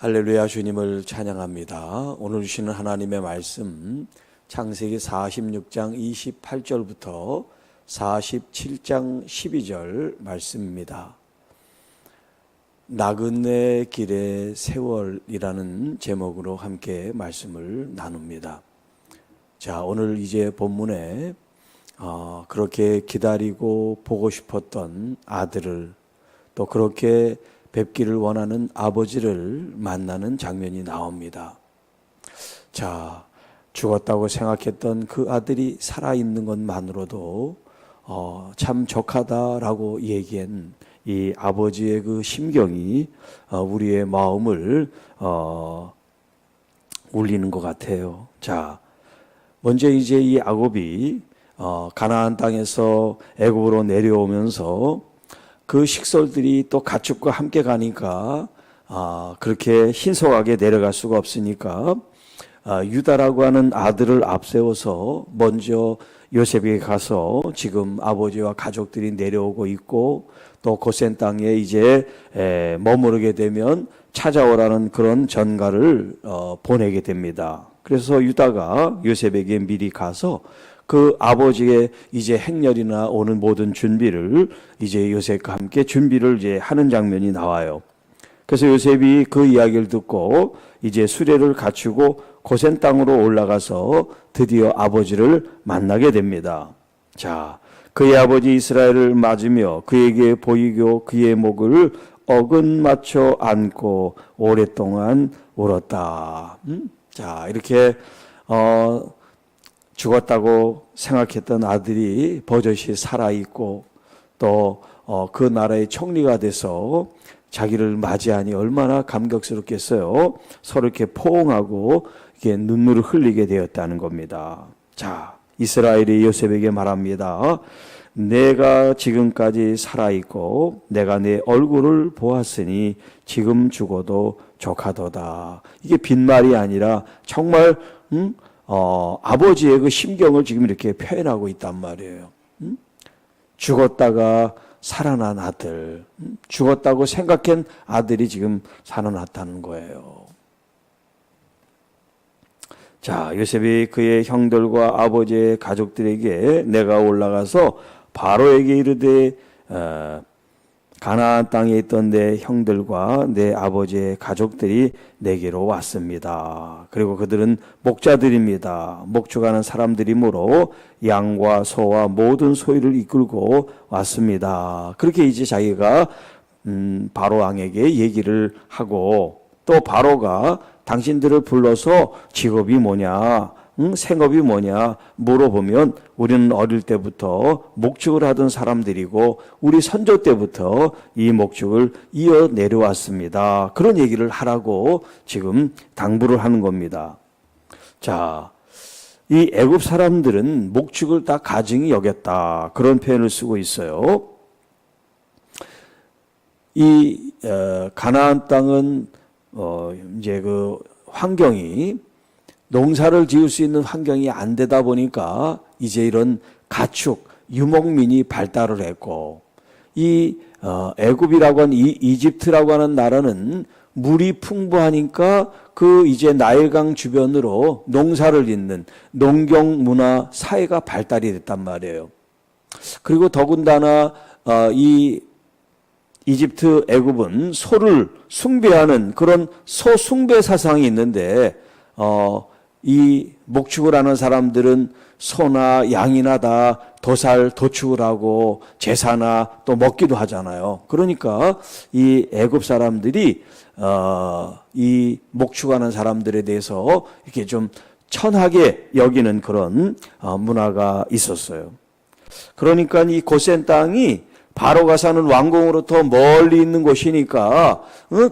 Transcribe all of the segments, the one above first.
할렐루야, 주님을 찬양합니다. 오늘 주시는 하나님의 말씀 창세기 46장 28절부터 47장 12절 말씀입니다. 나그네 길의 세월이라는 제목으로 함께 말씀을 나눕니다. 자, 오늘 이제 본문에 그렇게 기다리고 보고 싶었던 아들을, 또 그렇게 뵙기를 원하는 아버지를 만나는 장면이 나옵니다. 자, 죽었다고 생각했던 그 아들이 살아있는 것만으로도 참 족하다라고 얘기한 이 아버지의 그 심경이 우리의 마음을 울리는 것 같아요. 자, 먼저 이제 이 야곱이 가나안 땅에서 애굽으로 내려오면서 그 식솔들이 또 가축과 함께 가니까 그렇게 신속하게 내려갈 수가 없으니까 유다라고 하는 아들을 앞세워서 먼저 요셉에게 가서 지금 아버지와 가족들이 내려오고 있고 또 고센 땅에 이제 머무르게 되면 찾아오라는 그런 전가를 보내게 됩니다. 그래서 유다가 요셉에게 미리 가서 그 아버지의 이제 행렬이나 오는 모든 준비를 이제 요셉과 함께 준비를 이제 하는 장면이 나와요. 그래서 요셉이 그 이야기를 듣고 이제 수레를 갖추고 고센 땅으로 올라가서 드디어 아버지를 만나게 됩니다. 자, 그의 아버지 이스라엘을 맞으며 그에게 보이고 그의 목을 어근 맞춰 안고 오랫동안 울었다. 자, 이렇게 죽었다고 생각했던 아들이 버젓이 살아있고 또 그 나라의 총리가 돼서 자기를 맞이하니 얼마나 감격스럽겠어요. 서로 이렇게 포옹하고 이렇게 눈물을 흘리게 되었다는 겁니다. 자, 이스라엘이 요셉에게 말합니다. 내가 지금까지 살아있고 내가 내 얼굴을 보았으니 지금 죽어도 족하도다. 이게 빈말이 아니라 정말 아버지의 그 심경을 지금 이렇게 표현하고 있단 말이에요. 죽었다가 살아난 아들, 죽었다고 생각한 아들이 지금 살아났다는 거예요. 자, 요셉이 그의 형들과 아버지의 가족들에게 내가 올라가서 바로에게 이르되 가나안 땅에 있던 내 형들과 내 아버지의 가족들이 내게로 왔습니다. 그리고 그들은 목자들입니다. 목축하는 사람들이므로 양과 소와 모든 소유를 이끌고 왔습니다. 그렇게 이제 자기가 바로 왕에게 얘기를 하고, 또 바로가 당신들을 불러서 직업이 뭐냐, 생업이 뭐냐 물어보면 우리는 어릴 때부터 목축을 하던 사람들이고 우리 선조 때부터 이 목축을 이어 내려왔습니다. 그런 얘기를 하라고 지금 당부를 하는 겁니다. 자, 이 애굽 사람들은 목축을 다 가증히 여겼다, 그런 표현을 쓰고 있어요. 이 가나안 땅은 이제 그 환경이 농사를 지을 수 있는 환경이 안 되다 보니까 이제 이런 가축, 유목민이 발달을 했고, 이 애굽이라고 하는 이 이집트라고 하는 나라는 물이 풍부하니까 그 이제 나일강 주변으로 농사를 짓는 농경 문화 사회가 발달이 됐단 말이에요. 그리고 더군다나 이 이집트 애굽은 소를 숭배하는 그런 소 숭배 사상이 있는데 이 목축을 하는 사람들은 소나 양이나 다 도살 도축을 하고 제사나 또 먹기도 하잖아요. 그러니까 이 애굽 사람들이 이 목축하는 사람들에 대해서 이렇게 좀 천하게 여기는 그런 문화가 있었어요. 그러니까 이 고센 땅이 바로가 사는 왕궁으로부터 멀리 있는 곳이니까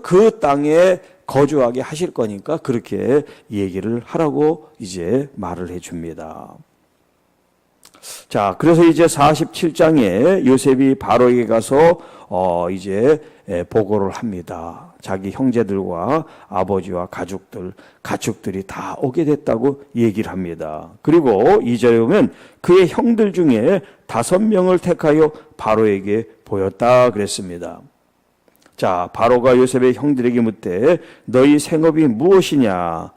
그 땅에 거주하게 하실 거니까 그렇게 얘기를 하라고 이제 말을 해줍니다. 자, 그래서 이제 47장에 요셉이 바로에게 가서 이제 보고를 합니다. 자기 형제들과 아버지와 가축들이 다 오게 됐다고 얘기를 합니다. 그리고 2절에 보면 그의 형들 중에 5명을 택하여 바로에게 보였다 그랬습니다. 자, 바로가 요셉의 형들에게 묻되 너희 생업이 무엇이냐?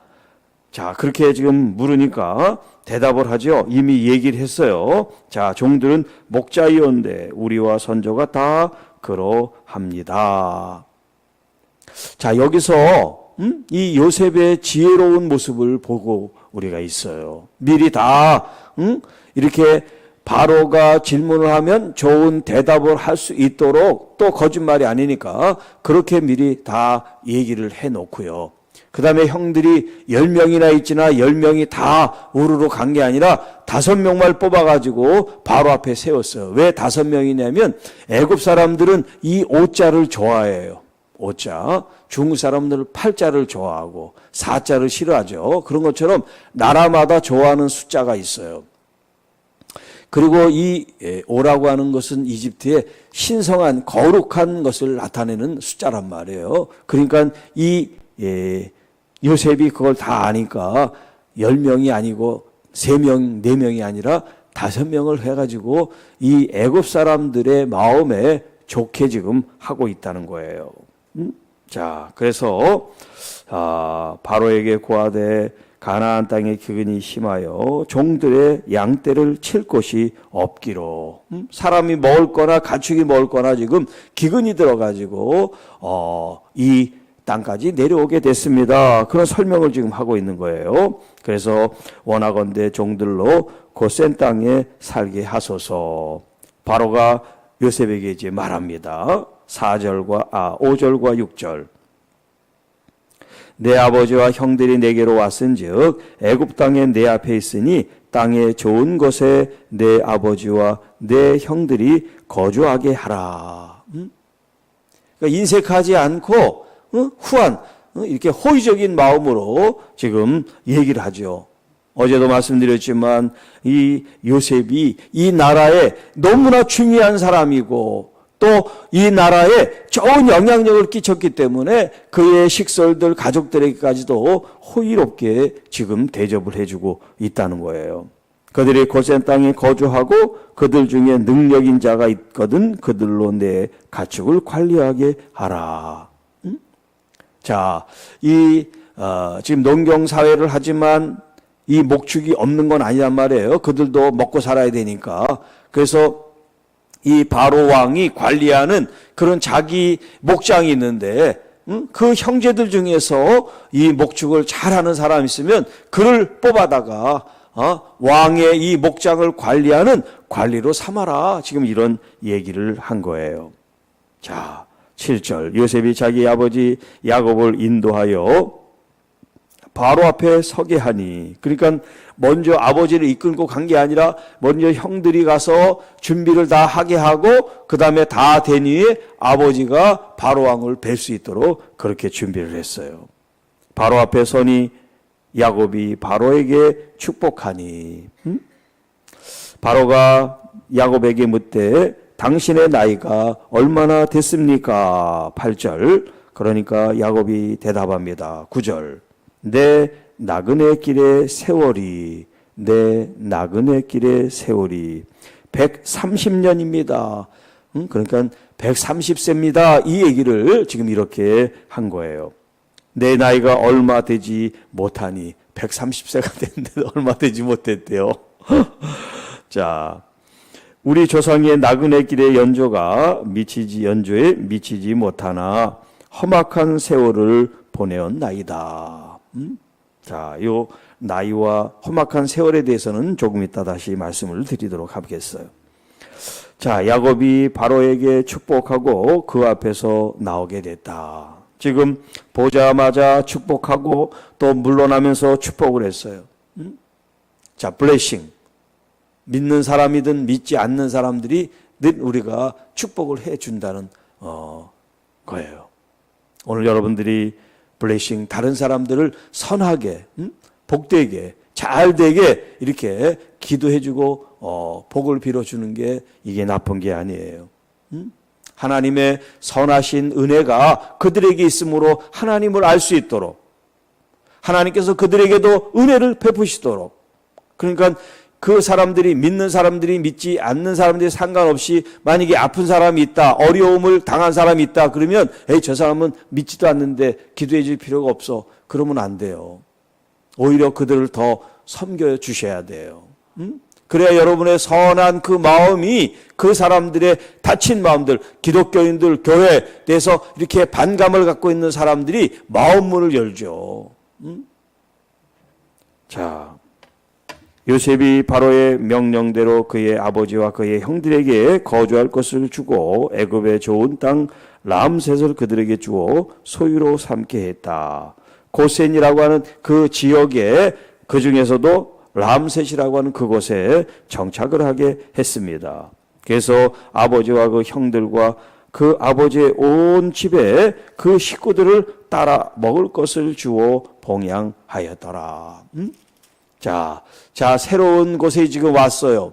자, 그렇게 지금 물으니까 대답을 하죠. 이미 얘기를 했어요. 자, 종들은 목자이온데 우리와 선조가 다 그러합니다. 자, 여기서 이 요셉의 지혜로운 모습을 보고 우리가 있어요. 미리 다 이렇게 바로가 질문을 하면 좋은 대답을 할 수 있도록, 또 거짓말이 아니니까 그렇게 미리 다 얘기를 해놓고요. 그 다음에 형들이 10명이나 있지나 10명이 다 우르르 간 게 아니라 5명만 뽑아가지고 바로 앞에 세웠어요. 왜 5명이냐면 애굽 사람들은 이 5자를 좋아해요. 5자. 중국 사람들은 8자를 좋아하고 4자를 싫어하죠. 그런 것처럼 나라마다 좋아하는 숫자가 있어요. 그리고 이 5라고 하는 것은 이집트의 신성한 거룩한 것을 나타내는 숫자란 말이에요. 그러니까 이 요셉이 그걸 다 아니까 10명이 아니고 3명, 4명이 아니라 5명을 해가지고 이 애굽 사람들의 마음에 좋게 지금 하고 있다는 거예요. 자, 그래서 바로에게 고하되 가나안 땅의 기근이 심하여 종들의 양떼를 칠 곳이 없기로. 사람이 먹을 거나 가축이 먹을 거나 지금 기근이 들어가지고 이 땅까지 내려오게 됐습니다. 그런 설명을 지금 하고 있는 거예요. 그래서 원하건대 종들로 그 센 땅에 살게 하소서. 바로가 요셉에게 이제 말합니다. 5절과 6절. 내 아버지와 형들이 내게로 왔은즉 애굽 땅에 내 앞에 있으니 땅의 좋은 곳에 내 아버지와 내 형들이 거주하게 하라. 그러니까 인색하지 않고 후한 이렇게 호의적인 마음으로 지금 얘기를 하죠. 어제도 말씀드렸지만 이 요셉이 이 나라에 너무나 중요한 사람이고 또 이 나라에 좋은 영향력을 끼쳤기 때문에 그의 식솔들 가족들에게까지도 호의롭게 지금 대접을 해주고 있다는 거예요. 그들이 고센 땅에 거주하고 그들 중에 능력인 자가 있거든 그들로 내 가축을 관리하게 하라. 자, 지금 농경 사회를 하지만 이 목축이 없는 건 아니란 말이에요. 그들도 먹고 살아야 되니까. 그래서 이 바로 왕이 관리하는 그런 자기 목장이 있는데 그 형제들 중에서 이 목축을 잘하는 사람이 있으면 그를 뽑아다가 왕의 이 목장을 관리하는 관리로 삼아라. 지금 이런 얘기를 한 거예요. 자, 7절. 요셉이 자기 아버지 야곱을 인도하여 바로 앞에 서게 하니, 그러니까 먼저 아버지를 이끌고 간 게 아니라 먼저 형들이 가서 준비를 다 하게 하고 그 다음에 다 된 후에 아버지가 바로 왕을 뵐 수 있도록 그렇게 준비를 했어요. 바로 앞에 서니 야곱이 바로에게 축복하니. 바로가 야곱에게 묻되 당신의 나이가 얼마나 됐습니까? 8절. 그러니까 야곱이 대답합니다. 9절. 내 나그네 길의 세월이, 내 나그네 길의 세월이 130년입니다. 그러니까 130세입니다. 이 얘기를 지금 이렇게 한 거예요. 내 나이가 얼마 되지 못하니 130세가 됐는데 얼마 되지 못했대요. 자, 우리 조상의 나그네 길의 연조에 미치지 못하나 험악한 세월을 보내었나이다. 자, 요 나이와 험악한 세월에 대해서는 조금 이따 다시 말씀을 드리도록 하겠어요. 자, 야곱이 바로에게 축복하고 그 앞에서 나오게 됐다. 지금 보자마자 축복하고 또 물러나면서 축복을 했어요. 자, 블레싱. 믿는 사람이든 믿지 않는 사람들이 늘 우리가 축복을 해준다는 거예요. 오늘 여러분들이 블레싱, 다른 사람들을 선하게, 복되게, 잘되게 이렇게 기도해주고 복을 빌어주는 게 이게 나쁜 게 아니에요. 하나님의 선하신 은혜가 그들에게 있으므로 하나님을 알 수 있도록, 하나님께서 그들에게도 은혜를 베푸시도록, 그러니까 그 사람들이 믿는 사람들이 믿지 않는 사람들이 상관없이 만약에 아픈 사람이 있다, 어려움을 당한 사람이 있다 그러면 에이 저 사람은 믿지도 않는데 기도해 줄 필요가 없어. 그러면 안 돼요. 오히려 그들을 더 섬겨 주셔야 돼요. 그래야 여러분의 선한 그 마음이 그 사람들의 다친 마음들, 기독교인들, 교회에 대해서 이렇게 반감을 갖고 있는 사람들이 마음문을 열죠. 자, 요셉이 바로의 명령대로 그의 아버지와 그의 형들에게 거주할 것을 주고 애굽의 좋은 땅 람셋을 그들에게 주어 소유로 삼게 했다. 고센이라고 하는 그 지역에 그 중에서도 람셋이라고 하는 그곳에 정착을 하게 했습니다. 그래서 아버지와 그 형들과 그 아버지의 온 집에 그 식구들을 따라 먹을 것을 주어 봉양하였더라. 자, 새로운 곳에 지금 왔어요.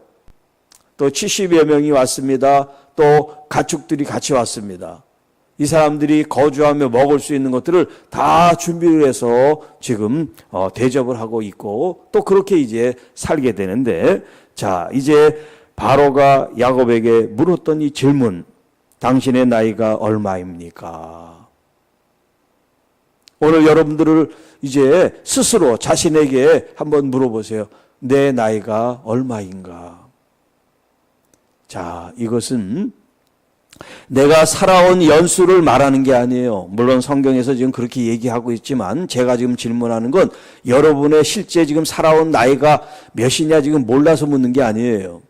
또 70여 명이 왔습니다. 또 가축들이 같이 왔습니다. 이 사람들이 거주하며 먹을 수 있는 것들을 다 준비를 해서 지금 대접을 하고 있고 또 그렇게 이제 살게 되는데, 자, 이제 바로가 야곱에게 물었던 이 질문, 당신의 나이가 얼마입니까? 오늘 여러분들을 이제 스스로 자신에게 한번 물어보세요. 내 나이가 얼마인가? 자, 이것은 내가 살아온 연수를 말하는 게 아니에요. 물론 성경에서 지금 그렇게 얘기하고 있지만 제가 지금 질문하는 건 여러분의 실제 지금 살아온 나이가 몇이냐 지금 몰라서 묻는 게 아니에요.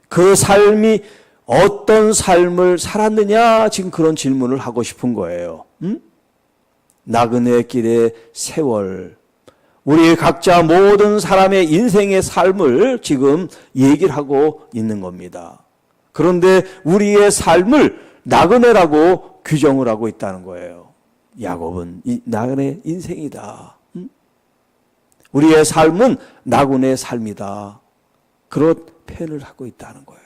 그 삶이 어떤 삶을 살았느냐 지금 그런 질문을 하고 싶은 거예요. 나그네 길의 세월, 우리 각자 모든 사람의 인생의 삶을 지금 얘기를 하고 있는 겁니다. 그런데 우리의 삶을 나그네라고 규정을 하고 있다는 거예요. 야곱은 이 나그네 인생이다. 우리의 삶은 나그네의 삶이다. 그런 표현을 하고 있다는 거예요.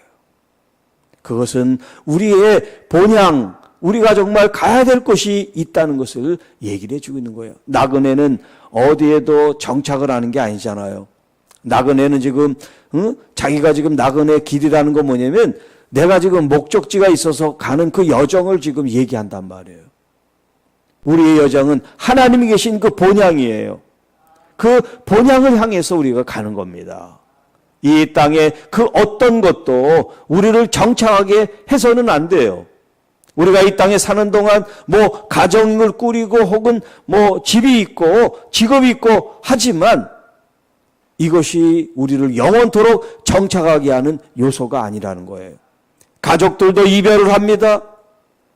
그것은 우리의 본향, 우리가 정말 가야 될 곳이 있다는 것을 얘기를 해주고 있는 거예요. 나그네는 어디에도 정착을 하는 게 아니잖아요. 나그네는 지금 자기가 지금 나그네 길이라는 건 뭐냐면 내가 지금 목적지가 있어서 가는 그 여정을 지금 얘기한단 말이에요. 우리의 여정은 하나님이 계신 그 본향이에요. 그 본향을 향해서 우리가 가는 겁니다. 이 땅에 그 어떤 것도 우리를 정착하게 해서는 안 돼요. 우리가 이 땅에 사는 동안 뭐 가정을 꾸리고 혹은 뭐 집이 있고 직업이 있고 하지만 이것이 우리를 영원토록 정착하게 하는 요소가 아니라는 거예요. 가족들도 이별을 합니다.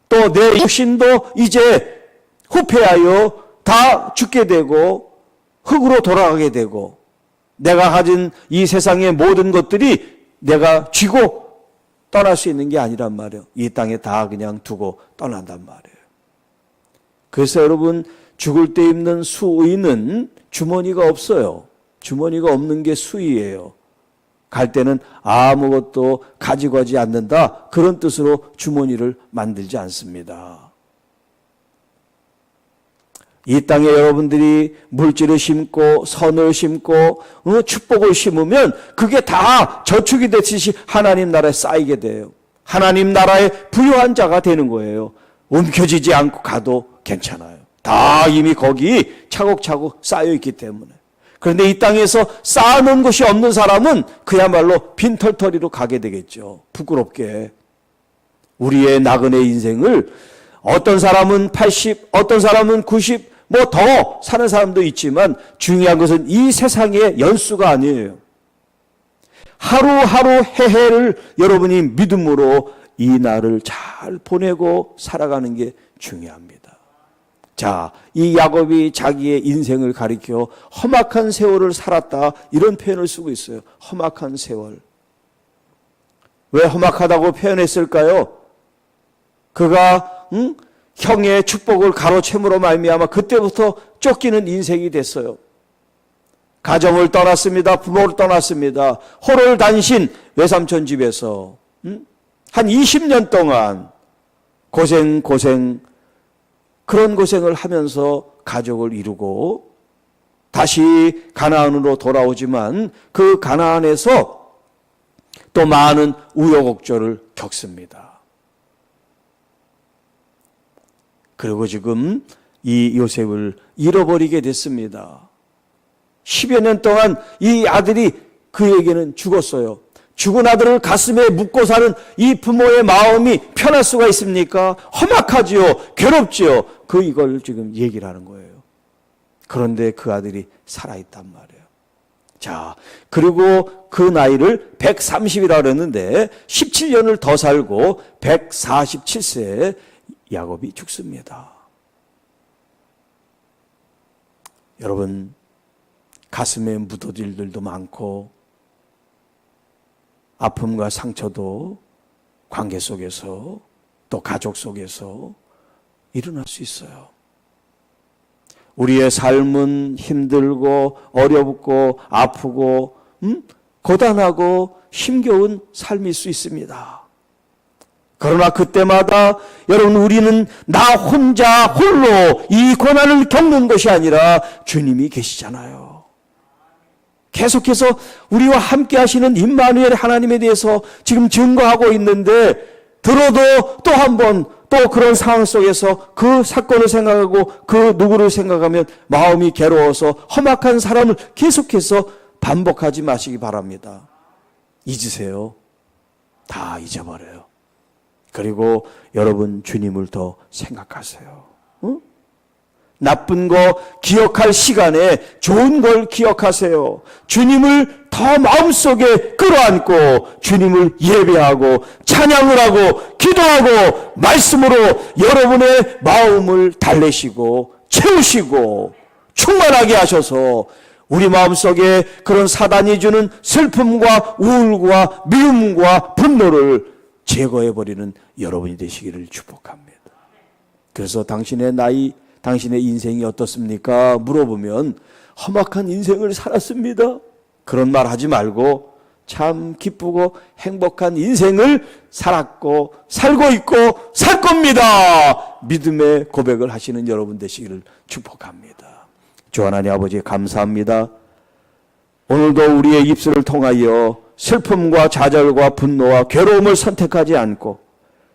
또 내 육신도 이제 후패하여 다 죽게 되고 흙으로 돌아가게 되고 내가 가진 이 세상의 모든 것들이 내가 쥐고 떠날 수 있는 게 아니란 말이에요. 이 땅에 다 그냥 두고 떠난단 말이에요. 그래서 여러분 죽을 때 입는 수의는 주머니가 없어요. 주머니가 없는 게 수의예요. 갈 때는 아무것도 가지고 가지 않는다. 그런 뜻으로 주머니를 만들지 않습니다. 이 땅에 여러분들이 물질을 심고 선을 심고 축복을 심으면 그게 다 저축이 되듯이 하나님 나라에 쌓이게 돼요. 하나님 나라의 부유한 자가 되는 거예요. 움켜쥐지 않고 가도 괜찮아요. 다 이미 거기 차곡차곡 쌓여 있기 때문에. 그런데 이 땅에서 쌓아놓은 것이 없는 사람은 그야말로 빈털터리로 가게 되겠죠. 부끄럽게. 우리의 나그네 인생을 어떤 사람은 80, 어떤 사람은 90, 뭐 더 사는 사람도 있지만 중요한 것은 이 세상의 연수가 아니에요. 하루하루 해해를 여러분이 믿음으로 이 날을 잘 보내고 살아가는 게 중요합니다. 자, 이 야곱이 자기의 인생을 가리켜 험악한 세월을 살았다 이런 표현을 쓰고 있어요. 험악한 세월. 왜 험악하다고 표현했을까요? 그가 형의 축복을 가로챈으로 말미암아 그때부터 쫓기는 인생이 됐어요. 가정을 떠났습니다. 부모를 떠났습니다. 호를 단신 외삼촌 집에서 한 20년 동안 고생 그런 고생을 하면서 가족을 이루고 다시 가나안으로 돌아오지만 그 가나안에서 또 많은 우여곡절을 겪습니다. 그리고 지금 이 요셉을 잃어버리게 됐습니다. 10여 년 동안 이 아들이 그에게는 죽었어요. 죽은 아들을 가슴에 묻고 사는 이 부모의 마음이 편할 수가 있습니까? 험악하지요. 괴롭지요. 이걸 지금 얘기를 하는 거예요. 그런데 그 아들이 살아있단 말이에요. 자, 그리고 그 나이를 130이라고 그랬는데 17년을 더 살고 147세에 야곱이 죽습니다. 여러분, 가슴에 묻어질 일들도 많고 아픔과 상처도 관계 속에서 또 가족 속에서 일어날 수 있어요. 우리의 삶은 힘들고 어렵고 아프고 고단하고 힘겨운 삶일 수 있습니다. 그러나 그때마다 여러분, 우리는 나 혼자 홀로 이 고난을 겪는 것이 아니라 주님이 계시잖아요. 계속해서 우리와 함께 하시는 임마누엘 하나님에 대해서 지금 증거하고 있는데, 들어도 또 한 번 또 그런 상황 속에서 그 사건을 생각하고 그 누구를 생각하면 마음이 괴로워서 험악한 사람을 계속해서 반복하지 마시기 바랍니다. 잊으세요. 다 잊어버려요. 그리고 여러분, 주님을 더 생각하세요. 응? 나쁜 거 기억할 시간에 좋은 걸 기억하세요. 주님을 더 마음속에 끌어안고 주님을 예배하고 찬양을 하고 기도하고 말씀으로 여러분의 마음을 달래시고 채우시고 충만하게 하셔서 우리 마음속에 그런 사단이 주는 슬픔과 우울과 미움과 분노를 제거해버리는 여러분이 되시기를 축복합니다. 그래서 당신의 나이, 당신의 인생이 어떻습니까? 물어보면 험악한 인생을 살았습니다. 그런 말 하지 말고 참 기쁘고 행복한 인생을 살았고 살고 있고 살 겁니다. 믿음의 고백을 하시는 여러분 되시기를 축복합니다. 주 하나님 아버지, 감사합니다. 오늘도 우리의 입술을 통하여 슬픔과 좌절과 분노와 괴로움을 선택하지 않고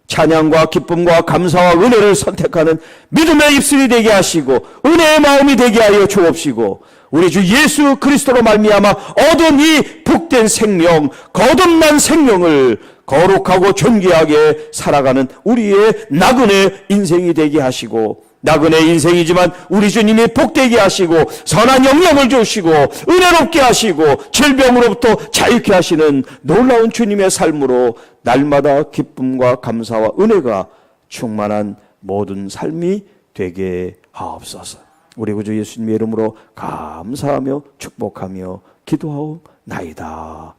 찬양과 기쁨과 감사와 은혜를 선택하는 믿음의 입술이 되게 하시고 은혜의 마음이 되게 하여 주옵시고, 우리 주 예수 그리스도로 말미암아 얻은 이 복된 생명, 거듭난 생명을 거룩하고 존귀하게 살아가는 우리의 나그네 인생이 되게 하시고, 나그네 인생이지만 우리 주님이 복되게 하시고 선한 영향을 주시고 은혜롭게 하시고 질병으로부터 자유케 하시는 놀라운 주님의 삶으로 날마다 기쁨과 감사와 은혜가 충만한 모든 삶이 되게 하옵소서. 우리 구주 예수님의 이름으로 감사하며 축복하며 기도하옵나이다.